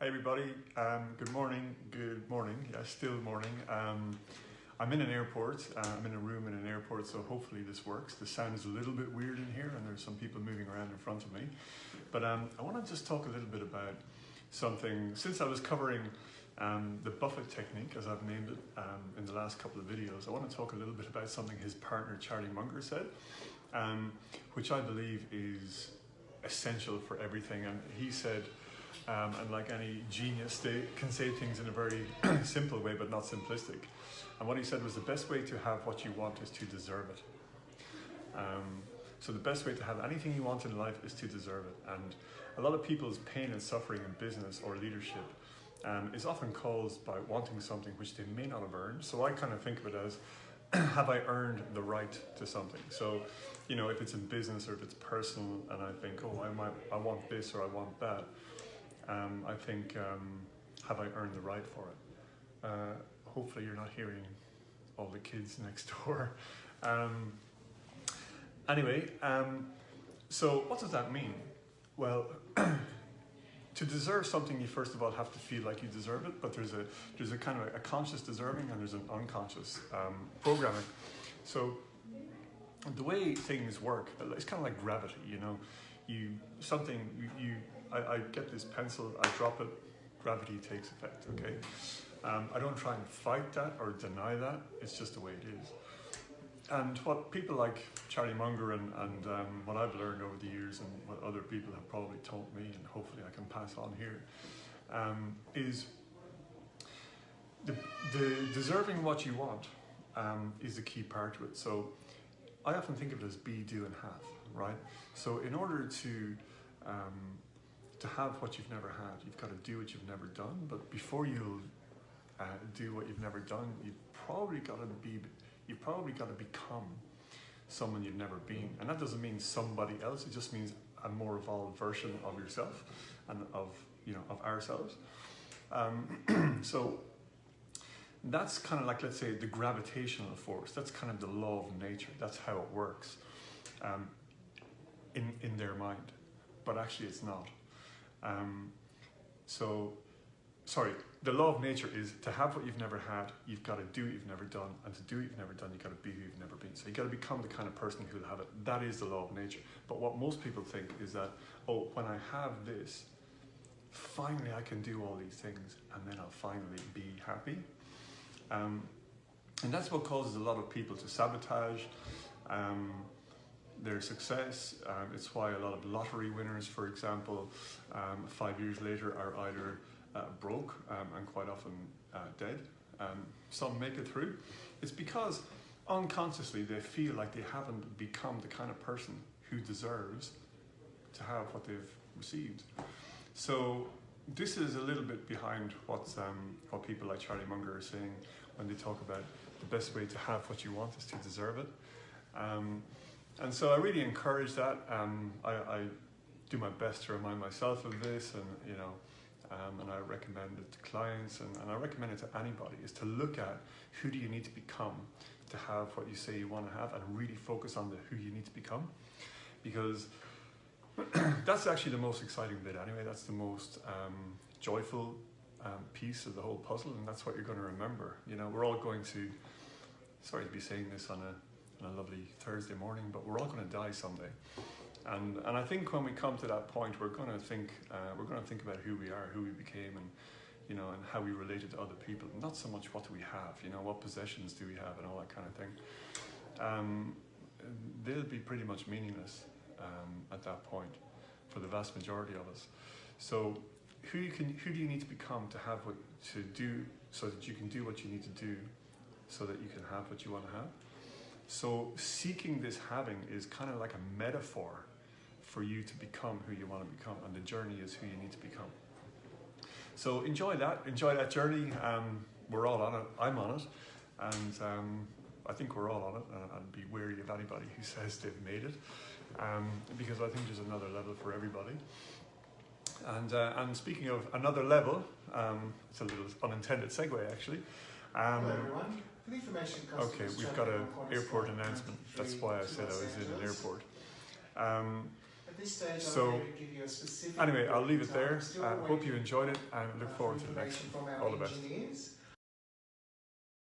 Hey everybody, good morning, yeah, still morning. I'm in an airport, I'm in a room in an airport, so hopefully this works. The sound is a little bit weird in here and there's some people moving around in front of me. But I want to just talk a little bit about something, since I was covering the Buffett technique, as I've named it in the last couple of videos. I want to talk a little bit about something his partner Charlie Munger said, which I believe is essential for everything. And he said, and like any genius, they can say things in a very simple way, but not simplistic. And what he said was the best way to have what you want is to deserve it. So the best way to have anything you want in life is to deserve it. And a lot of people's pain and suffering in business or leadership is often caused by wanting something which they may not have earned. So I kind of think of it as, have I earned the right to something? So, you know, if it's in business or if it's personal and I think, oh, I want this or I want that, I think, have I earned the right for it? Hopefully you're not hearing all the kids next door. Anyway, so what does that mean? Well, to deserve something, you first of all have to feel like you deserve it, but there's a kind of a conscious deserving and there's an unconscious programming. So the way things work, it's kind of like gravity, you know. I get this pencil, I drop it, gravity takes effect, okay? I don't try and fight that or deny that, it's just the way it is. And what people like Charlie Munger and what I've learned over the years and what other people have probably taught me, and hopefully I can pass on here, is the deserving what you want is the key part to it. So I often think of it as be, do, and have, right? So in order to have what you've never had, you've got to do what you've never done. But before you do what you've never done, you've probably got to become someone you've never been. And that doesn't mean somebody else. It just means a more evolved version of yourself and of ourselves. So that's kind of like, let's say, the gravitational force. That's kind of the law of nature. That's how it works in their mind. But actually it's not. The law of nature is to have what you've never had, you've got to do what you've never done, and to do what you've never done, you've got to be who you've never been. So you've got to become the kind of person who'll have it. That is the law of nature. But what most people think is that, oh, when I have this, finally I can do all these things, and then I'll finally be happy. And that's what causes a lot of people to sabotage their success. It's why a lot of lottery winners, for example, 5 years later are either broke and quite often dead. Some make it through. It's because unconsciously they feel like they haven't become the kind of person who deserves to have what they've received. So this is a little bit behind what people like Charlie Munger are saying when they talk about the best way to have what you want is to deserve it. And so I really encourage that. I do my best to remind myself of this, and and I recommend it to clients, and I recommend it to anybody, is to look at who do you need to become to have what you say you want to have, and really focus on who you need to become, because that's actually the most exciting bit anyway. That's the most joyful piece of the whole puzzle, and that's what you're going to remember. You know, we're all going to, sorry to be saying this on a lovely Thursday morning, but we're all going to die someday. And I think when we come to that point, we're going to think about who we are, who we became, and and how we related to other people. Not so much what do we have, what possessions do we have, and all that kind of thing. They'll be pretty much meaningless at that point for the vast majority of us. So who do you need to become to have what to do, so that you can do what you need to do, so that you can have what you want to have. So seeking this having is kind of like a metaphor for you to become who you want to become, and the journey is who you need to become. So enjoy that journey. We're all on it. I'm on it, and I think we're all on it. And be wary of anybody who says they've made it, because I think there's another level for everybody. And speaking of another level, it's a little unintended segue actually. Hello everyone. For information okay, we've got an airport announcement. That's why I said I was in an airport. At this stage, So, I'm going to give you a specific. Anyway, I'll leave it there. Still Hope you enjoyed it and look forward to the next information one. from All our the best. engineers.